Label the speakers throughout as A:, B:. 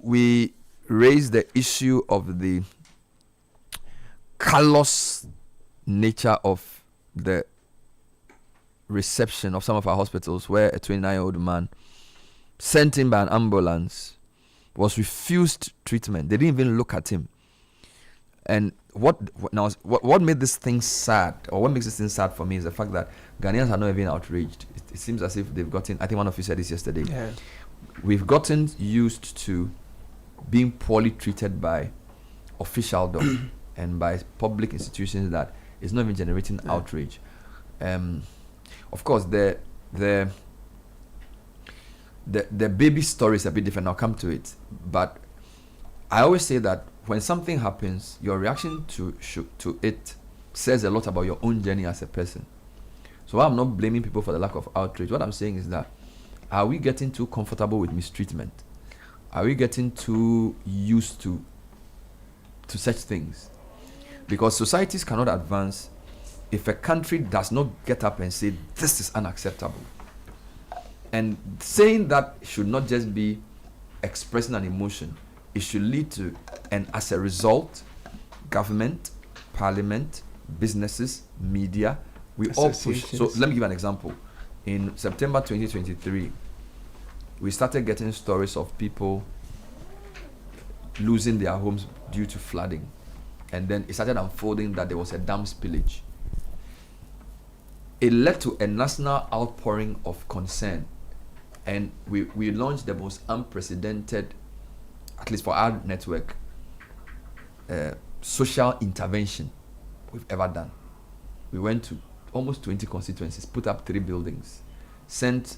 A: we raised the issue of the callous nature of the reception of some of our hospitals, where a 29-year-old man sent in by an ambulance was refused treatment. They didn't even look at him. And what made this thing sad, or what makes this thing sad for me, is the fact that Ghanaians are not even outraged. It seems as if they've gotten, I think one of you said this yesterday, we've gotten used to being poorly treated by officialdom and by public institutions that is not even generating outrage. Of course, the baby story is a bit different. I'll come to it, but I always say that when something happens, your reaction to it says a lot about your own journey as a person. So I'm not blaming people for the lack of outrage. What I'm saying is that, are we getting too comfortable with mistreatment? Are we getting too used to such things? Because societies cannot advance if a country does not get up and say, this is unacceptable. And saying that should not just be expressing an emotion. It should lead to, and as a result, government, parliament, businesses, media, we all push. So let me give an example. In September 2023, we started getting stories of people losing their homes due to flooding. And then it started unfolding that there was a dam spillage. It led to a national outpouring of concern. And we launched the most unprecedented, at least for our network, social intervention we've ever done. We went to almost 20 constituencies, put up 3 buildings, sent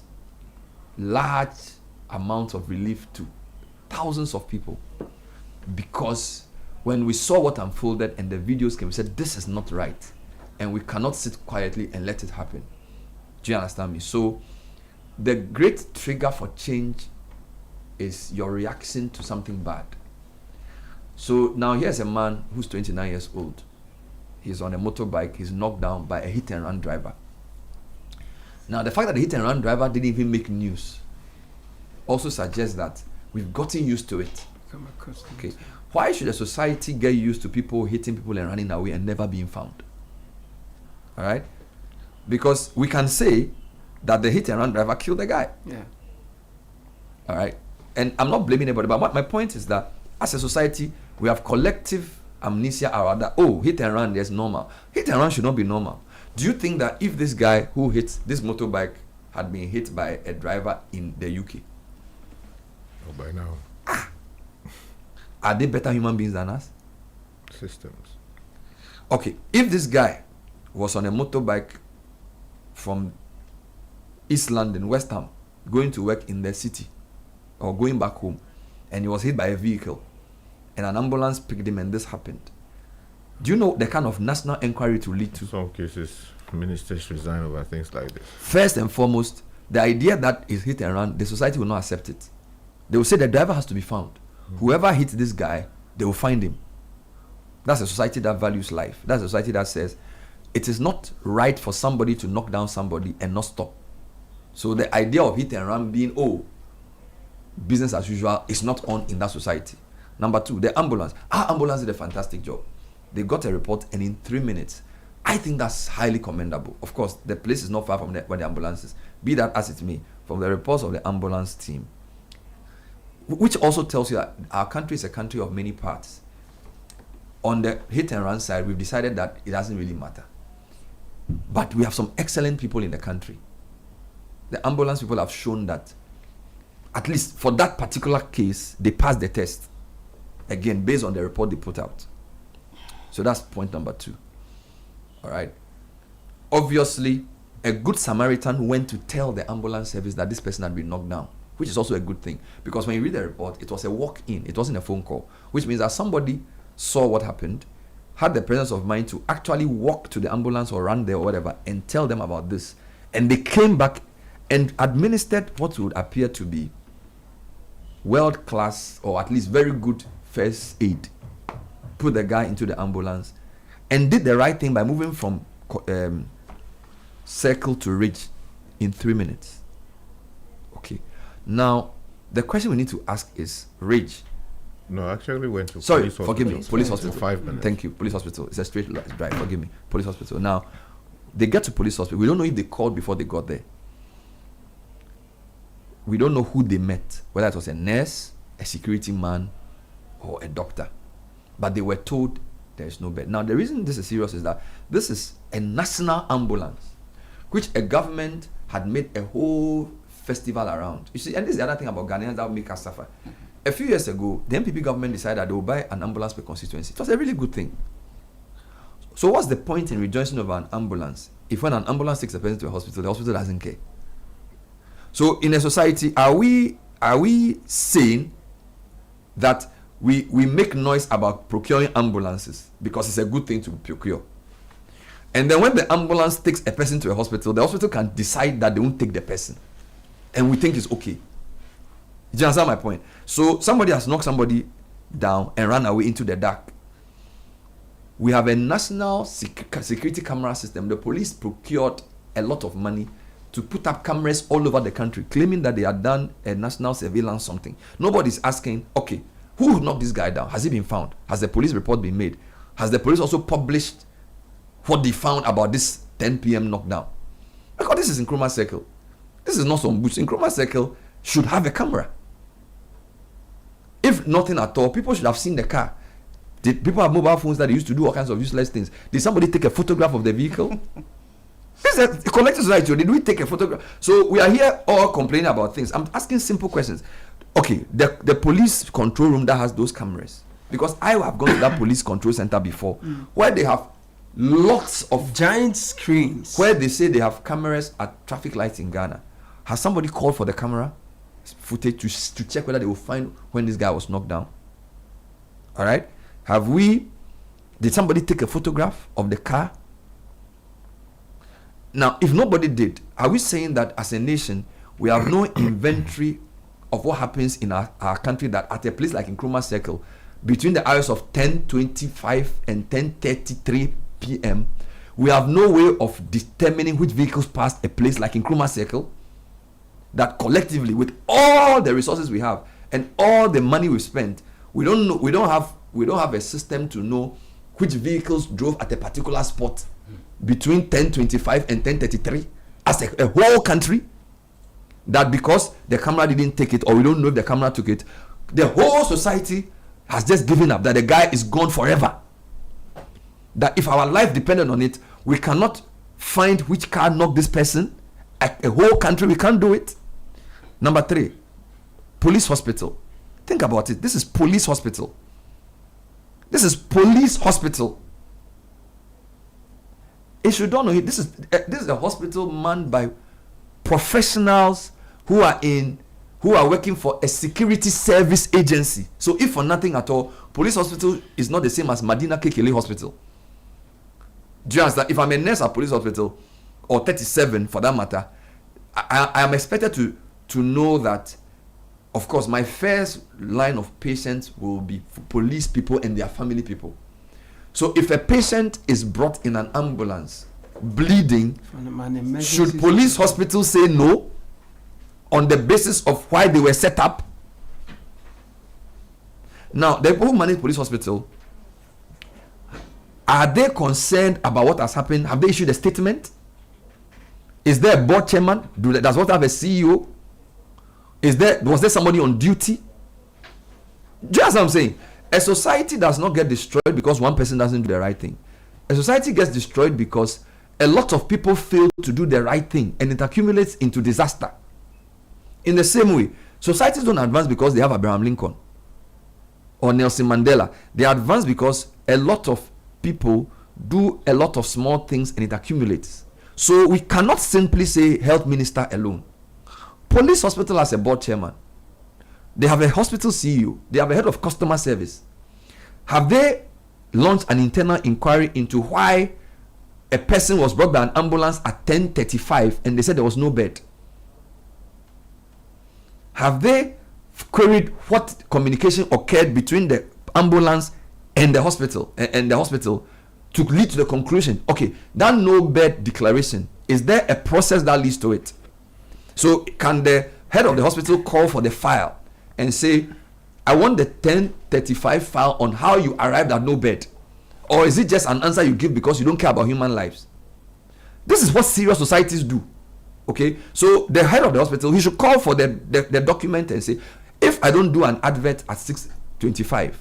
A: large amounts of relief to thousands of people. Because when we saw what unfolded and the videos came, we said, this is not right. And we cannot sit quietly and let it happen. Do you understand me? So the great trigger for change is your reaction to something bad. So now here's a man who's 29 years old. He's on a motorbike. He's knocked down by a hit-and-run driver. Now, the fact that the hit-and-run driver didn't even make news also suggests that we've gotten used to it. Okay. Why should a society get used to people hitting people and running away and never being found? All right? Because we can say that the hit-and-run driver killed the guy.
B: Yeah.
A: All right? And I'm not blaming anybody, but my point is that as a society, we have collective amnesia around that, hit and run is normal. Hit and run should not be normal. Do you think that if this guy who hit this motorbike had been hit by a driver in the UK?
C: Oh, by now.
A: Are they better human beings than us?
C: Systems.
A: Okay, if this guy was on a motorbike from East London, West Ham, going to work in the city or going back home, and he was hit by a vehicle, and an ambulance picked him and this happened, do you know the kind of national inquiry to lead to?
C: Some cases, ministers resign over things like this.
A: First and foremost, the idea that is hit and run, the society will not accept it. They will say the driver has to be found. Whoever hit this guy, they will find him. That's a society that values life. That's a society that says it is not right for somebody to knock down somebody and not stop. So the idea of hit and run being, business as usual is not on in that society. Number 2, the ambulance. Our ambulance did a fantastic job. They got a report, and in 3 minutes, I think that's highly commendable. Of course, the place is not far from where the ambulance is. Be that as it may, from the reports of the ambulance team, which also tells you that our country is a country of many parts. On the hit and run side, we've decided that it doesn't really matter. But we have some excellent people in the country. The ambulance people have shown that, at least for that particular case, they passed the test. Again, based on the report they put out. So that's point number 2. All right. Obviously, a good Samaritan went to tell the ambulance service that this person had been knocked down, which is also a good thing. Because when you read the report, it was a walk-in. It wasn't a phone call, which means that somebody saw what happened, had the presence of mind to actually walk to the ambulance or run there or whatever and tell them about this. And they came back and administered what would appear to be world-class, or at least very good, first aid. Put the guy into the ambulance and did the right thing by moving from circle to ridge in 3 minutes. Okay. Now, the question we need to ask is, ridge,
C: No, I actually went to
A: Sorry,
C: police
A: forgive me.
C: hospital
A: Police
C: for
A: hospital.
C: 5 minutes.
A: Thank you. Police hospital. It's a straight drive. Forgive me. Police hospital. Now, they get to police hospital. We don't know if they called before they got there. We don't know who they met, whether it was a nurse, a security man, or a doctor. But they were told there is no bed. Now, the reason this is serious is that this is a national ambulance, which a government had made a whole festival around. You see, and this is the other thing about Ghanaians that will make us suffer. A few years ago, the MPP government decided that they will buy an ambulance per constituency. It was a really good thing. So what's the point in rejoicing over an ambulance if when an ambulance takes a person to a hospital, the hospital doesn't care? So in a society, are we saying that we make noise about procuring ambulances because it's a good thing to procure? And then when the ambulance takes a person to a hospital, the hospital can decide that they won't take the person. And we think it's okay. Do you understand my point? So somebody has knocked somebody down and ran away into the dark. We have a national security camera system. The police procured a lot of money to put up cameras all over the country, claiming that they had done a national surveillance something. Nobody's asking, okay, who knocked this guy down? Has he been found? Has the police report been made? Has the police also published what they found about this 10 p.m. knockdown? Because this is Nkrumah Circle. This is not some bush. Nkrumah Circle should have a camera. If nothing at all, people should have seen the car. Did people have mobile phones that they used to do all kinds of useless things? Did somebody take a photograph of the vehicle? This is a collective society. Did we take a photograph? So we are here all complaining about things. I'm asking simple questions. Okay, the police control room that has those cameras. Because I have gone to that police control center before, where they have lots of
B: giant screens,
A: where they say they have cameras at traffic lights in Ghana. Has somebody called for the camera footage to check whether they will find when this guy was knocked down? All right. Did somebody take a photograph of the car? Now, if nobody did, are we saying that as a nation, we have no inventory of what happens in our country, that at a place like Nkrumah Circle, between the hours of 10:25 and 10:33 p.m., we have no way of determining which vehicles passed a place like Nkrumah Circle, that collectively, with all the resources we have and all the money we've spent, we don't have a system to know which vehicles drove at a particular spot between 10:25 and 10:33 as a whole country, that because the camera didn't take it, or we don't know if the camera took it, the whole society has just given up, that the guy is gone forever. That if our life depended on it, we cannot find which car knocked this person. A whole country, we can't do it. Number 3, police hospital. Think about it. This is police hospital. This is police hospital. It should not know it. This is a hospital manned by professionals who are working for a security service agency. So if for nothing at all, police hospital is not the same as Madina Kekele Hospital. Do you understand? If I'm a nurse at police hospital, or 37 for that matter, I am expected to know that, of course, my first line of patients will be police people and their family people. So if a patient is brought in an ambulance bleeding, should police hospital say no on the basis of why they were set up? Now, the people who manage police hospital, are they concerned about what has happened? Have they issued a statement? Is there a board chairman? Does what have a CEO? Was there somebody on duty? Just what I'm saying. A society does not get destroyed because one person doesn't do the right thing. A society gets destroyed because a lot of people fail to do the right thing, and it accumulates into disaster. In the same way, societies don't advance because they have Abraham Lincoln or Nelson Mandela. They advance because a lot of people do a lot of small things and it accumulates. So we cannot simply say health minister alone. Police hospital has a board chairman. They have a hospital CEO. They have a head of customer service. Have they launched an internal inquiry into why a person was brought by an ambulance at 10:35 and they said there was no bed? Have they queried what communication occurred between the ambulance and the hospital to lead to the conclusion, okay, that no bed declaration, is there a process that leads to it? So can the head of the hospital call for the file and say, I want the 1035 file on how you arrived at no bed. Or is it just an answer you give because you don't care about human lives? This is what serious societies do. Okay, so the head of the hospital, he should call for the document and say, if I don't do an advert at 6:25,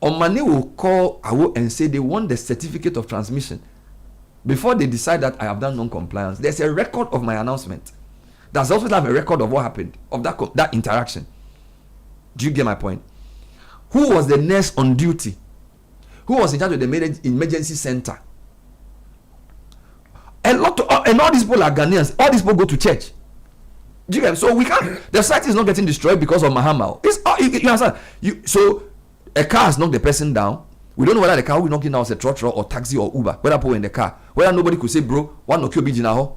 A: Omani will call Avle and say they want the certificate of transmission before they decide that I have done non-compliance. There's a record of my announcement. Does also have a record of what happened, of that interaction. Do you get my point? Who was the nurse on duty? Who was in charge of the emergency center? And all these people are Ghanaians. All these people go to church. Do you get? So we can't. The site is not getting destroyed because of Mahama. It's you understand? So a car has knocked the person down. We don't know whether the car will knock him down as a trotro or taxi or Uber. Whether people in the car, whether nobody could say, bro, one knock you be jinaho.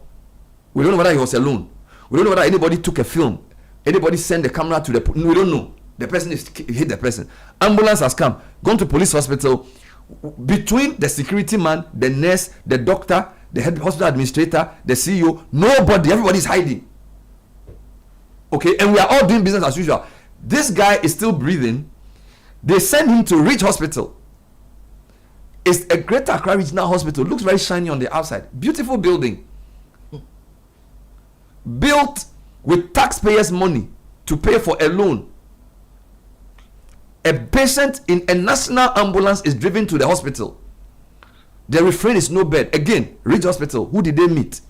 A: We don't know whether he was alone. We don't know whether anybody took a film. Anybody sent the camera to the. We don't know. The person hit the person. Ambulance has come, gone to police hospital. Between the security man, the nurse, the doctor, the head hospital administrator, the CEO, nobody, everybody is hiding. Okay, and we are all doing business as usual. This guy is still breathing. They send him to Rich Hospital. It's a Greater Accra Regional Hospital. Looks very shiny on the outside. Beautiful building. Built with taxpayers' money to pay for a loan. A patient in a national ambulance is driven to the hospital. The refrain is no bed. Again, Rich Hospital. Who did they meet?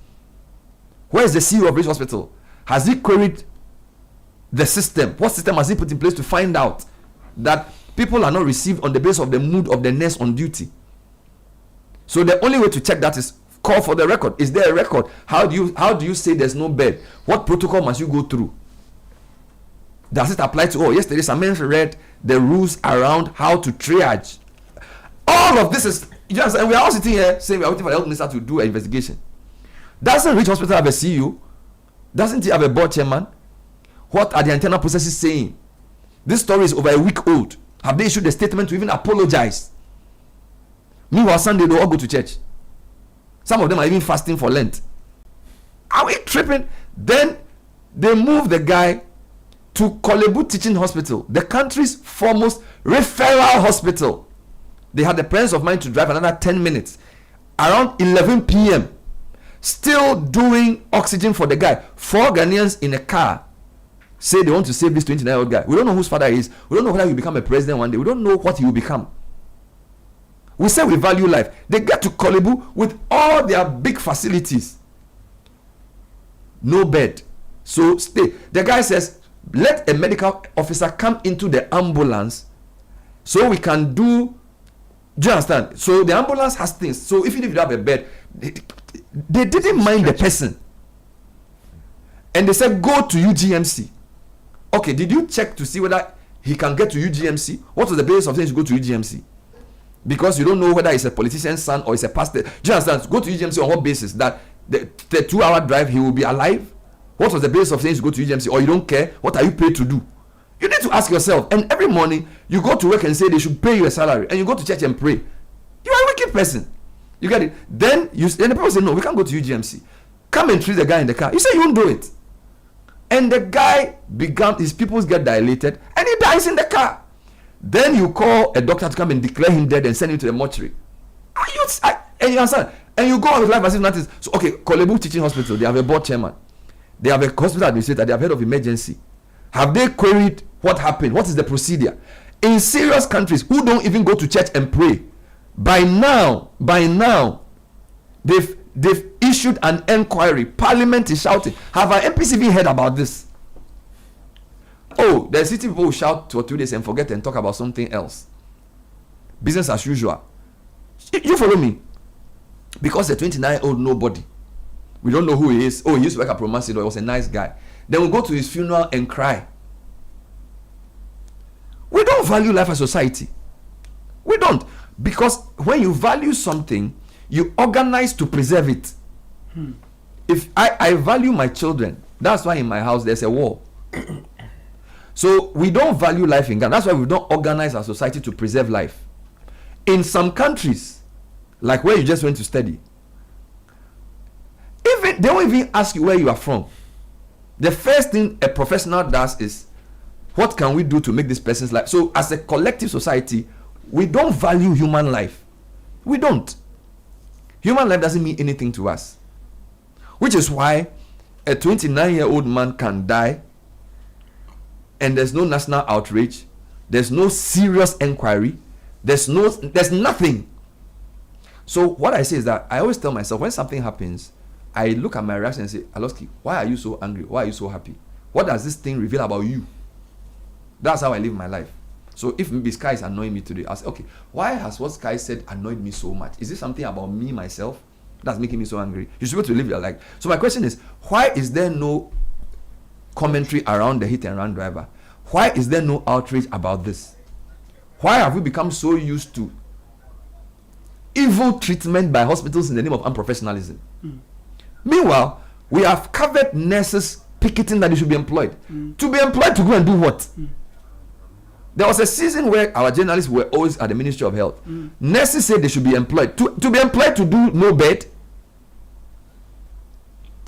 A: Where is the CEO of Rich Hospital? Has he queried the system? What system has he put in place to find out that people are not received on the basis of the mood of the nurse on duty? So the only way to check that is call for the record. Is there a record? How do you say there's no bed? What protocol must you go through? Does it apply to yesterday Samen read the rules around how to triage? All of this is just, and we are all sitting here saying we are waiting for the health minister to do an investigation. Doesn't Rich Hospital have a CEO? Doesn't he have a board chairman? What are the internal processes saying? This story is over a week old. Have they issued a statement to even apologize? Meanwhile, Sunday they all go to church. Some of them are even fasting for Lent. Are we tripping? Then they move the guy to Kibu Teaching Hospital, the country's foremost referral hospital. They had the presence of mind to drive another 10 minutes. Around 11 p.m., still doing oxygen for the guy. 4 Ghanaians in a car say they want to save this 29-year-old guy. We don't know whose father he is. We don't know whether he will become a president one day. We don't know what he will become. We say we value life. They get to Kibu with all their big facilities. No bed. So stay. The guy says, let a medical officer come into the ambulance so we can do you understand? So the ambulance has things. So even if you have a bed, they didn't mind the person. And they said, go to UGMC. Okay, did you check to see whether he can get to UGMC? What was the basis of saying you go to UGMC? Because you don't know whether it's a politician's son or it's a pastor. Do you understand? Go to UGMC on what basis? That the 2-hour drive he will be alive? What was the basis of saying you go to UGMC? Or you don't care? What are you paid to do? You need to ask yourself. And every morning you go to work and say they should pay you a salary, and you go to church and pray. You are a wicked person. You get it? Then the people say, no, we can't go to UGMC. Come and treat the guy in the car. You say you won't do it. And the guy his pupils get dilated and he dies in the car. Then you call a doctor to come and declare him dead and send him to the mortuary. And you understand? And you go on with life as if nothing. So okay, Kibu Teaching Hospital, they have a board chairman. They have a hospital administrator. They have head of emergency. Have they queried what happened? What is the procedure? In serious countries who don't even go to church and pray, by now, they've issued an inquiry. Parliament is shouting. Have our MPCV heard about this? Oh, the city people will shout for 2 days and forget and talk about something else. Business as usual. You follow me? Because the 29-year-old nobody. We don't know who he is. Oh, he used to work at Promasidor. He was a nice guy. Then we go to his funeral and cry. We don't value life as society. We don't. Because when you value something, you organize to preserve it. If I value my children, that's why in my house there's a wall. So we don't value life in Ghana. That's why we don't organize our society to preserve life. In some countries, like where you just went to study, they won't even ask you where you are from. The first thing a professional does is what can we do to make this person's life? So as a collective society, we don't value human life. We don't. Human life doesn't mean anything to us. Which is why a 29-year-old man can die and there's no national outrage, there's no serious inquiry, there's nothing. So what I say is that I always tell myself, when something happens, I look at my reaction and say, Aloski, why are you so angry? Why are you so happy? What does this thing reveal about you? That's how I live my life. So if maybe Sky is annoying me today, I'll say, okay, why has what Sky said annoyed me so much? Is it something about me, myself, that's making me so angry? You should be able to live your life. So my question is, why is there no commentary around the hit and run driver? Why is there no outrage about this? Why have we become so used to evil treatment by hospitals in the name of unprofessionalism? Meanwhile, we have covered nurses picketing that they should be employed. To be employed to go and do what? There was a season where our journalists were always at the Ministry of Health. Nurses said they should be employed. To be employed to do no bed?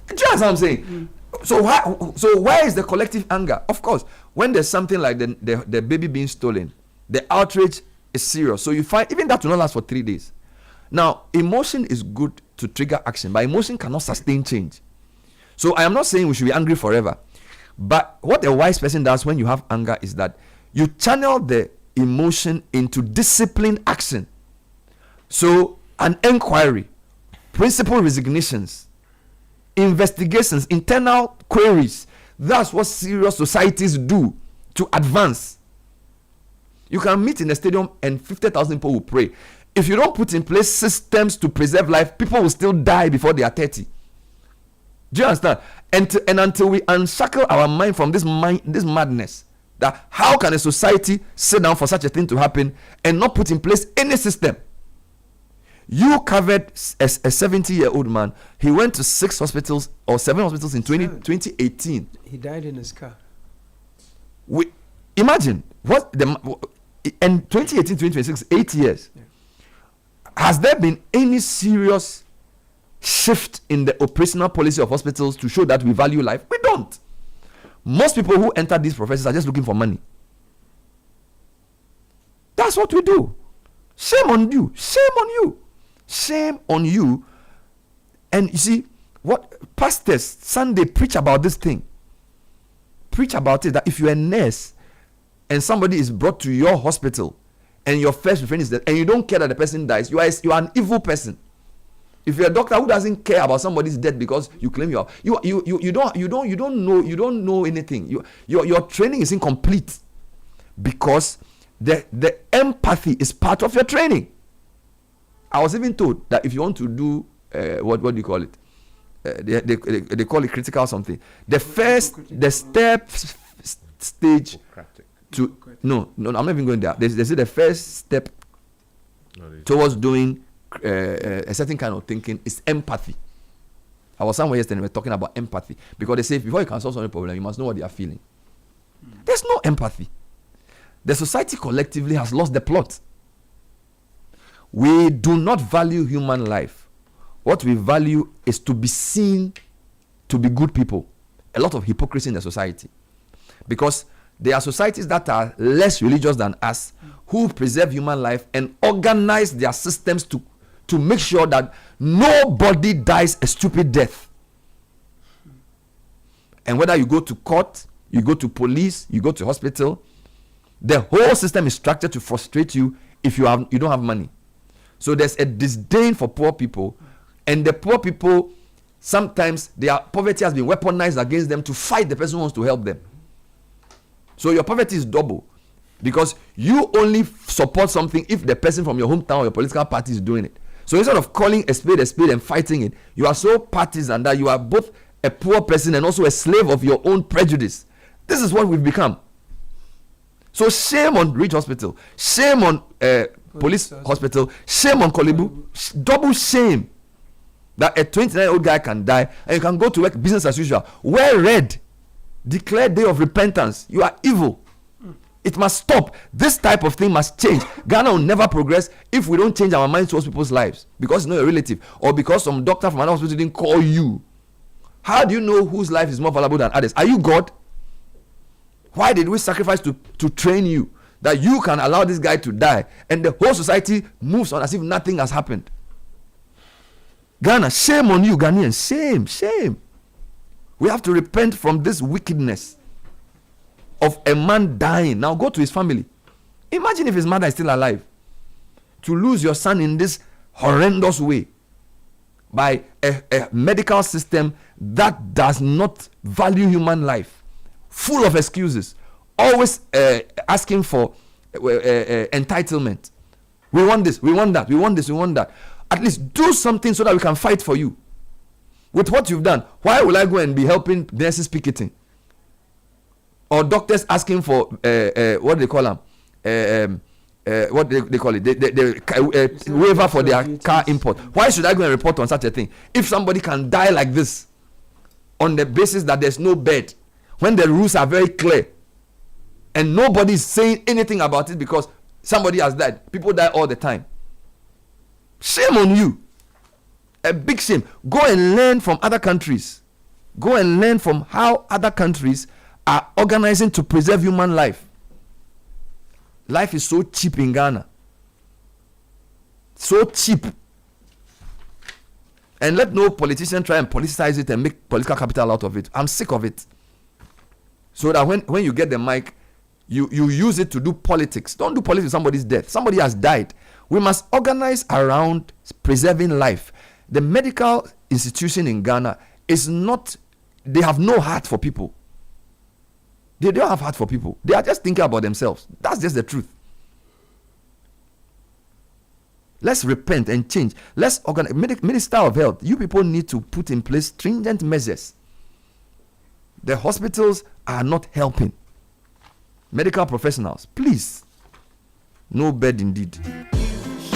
A: Do you understand what I'm saying? So why is the collective anger? Of course, when there's something like the baby being stolen, the outrage is serious. So you find even that will not last for 3 days. Now, emotion is good to trigger action, but emotion cannot sustain change. So I am not saying we should be angry forever. But what a wise person does when you have anger is that you channel the emotion into disciplined action. So an inquiry, principal resignations, investigations, internal queries. That's what serious societies do to advance. You can meet in a stadium and 50,000 people will pray. If you don't put in place systems to preserve life, people will still die before they are 30. Do you understand? And until we unshackle our mind from this madness, that how can a society sit down for such a thing to happen and not put in place any system? You covered a 70-year-old man. He went to 6 hospitals or 7 hospitals in 2018.
B: He died in his car.
A: Imagine what and 2018, 2026, 8 years. Yeah. Has there been any serious shift in the operational policy of hospitals to show that we value life? We don't. Most people who enter these professions are just looking for money. That's what we do. Shame on you. Shame on you. Shame on you. And you see, what pastors Sunday preach about this thing. Preach about it, that if you're a nurse and somebody is brought to your hospital and your first reference is that, and you don't care that the person dies, you are an evil person. If you're a doctor who doesn't care about somebody's death because you claim you don't know anything. Your training is incomplete because the empathy is part of your training. I was even told that if you want to do what do you call it? They call it critical something. The stage to no, I'm not even going there. They say the first step towards doing a certain kind of thinking is empathy. I was somewhere yesterday, we were talking about empathy, because they say before you can solve some problem, you must know what they are feeling. There's no empathy. The society collectively has lost the plot. We do not value human life. What we value is to be seen to be good people. A lot of hypocrisy in the society, because there are societies that are less religious than us who preserve human life and organize their systems to make sure that nobody dies a stupid death. And whether you go to court, you go to police, you go to hospital, the whole system is structured to frustrate you if you don't have money. So there's a disdain for poor people, and the poor people, sometimes their poverty has been weaponized against them to fight the person who wants to help them. So your poverty is double, because you only support something if the person from your hometown or your political party is doing it. So instead of calling a spade and fighting it, you are so partisan that you are both a poor person and also a slave of your own prejudice. This is what we've become. So shame on Rich Hospital, shame on Police Hospital, shame on Kibu, double shame that a 29-year-old guy can die and you can go to work business as usual. Wear red. Declare day of repentance. You are evil. It must stop. This type of thing must change. Ghana will never progress if we don't change our minds towards people's lives, because it's not your relative, or because some doctor from another hospital didn't call you. How do you know whose life is more valuable than others? Are you God? Why did we sacrifice to train you that you can allow this guy to die, and the whole society moves on as if nothing has happened? Ghana, shame on you, Ghanaians. Shame. We have to repent from this wickedness of a man dying. Now go to his family. Imagine if his mother is still alive. To lose your son in this horrendous way by a medical system that does not value human life, full of excuses, always asking for entitlement. We want this, we want that, we want this, we want that. At least do something so that we can fight for you. With what you've done, why will I go and be helping nurses picketing? Or doctors asking for what do they call them? What they call it? The waiver for their car import. Why should I go and report on such a thing? If somebody can die like this on the basis that there's no bed, when the rules are very clear and nobody is saying anything about it because somebody has died. People die all the time. Shame on you. A big shame. Go and learn from other countries. Go and learn from how other countries are organizing to preserve human life. Life is so cheap in Ghana. So cheap. And let no politician try and politicize it and make political capital out of it. I'm sick of it. So that when you get the mic, you use it to do politics. Don't do politics with somebody's death. Somebody has died. We must organize around preserving life. The medical institution in Ghana is not, they have no heart for people. They don't have heart for people. They are just thinking about themselves. That's just the truth. Let's repent and change. Let's organize. Minister of Health, you people need to put in place stringent measures. The hospitals are not helping. Medical professionals, please. No bed indeed.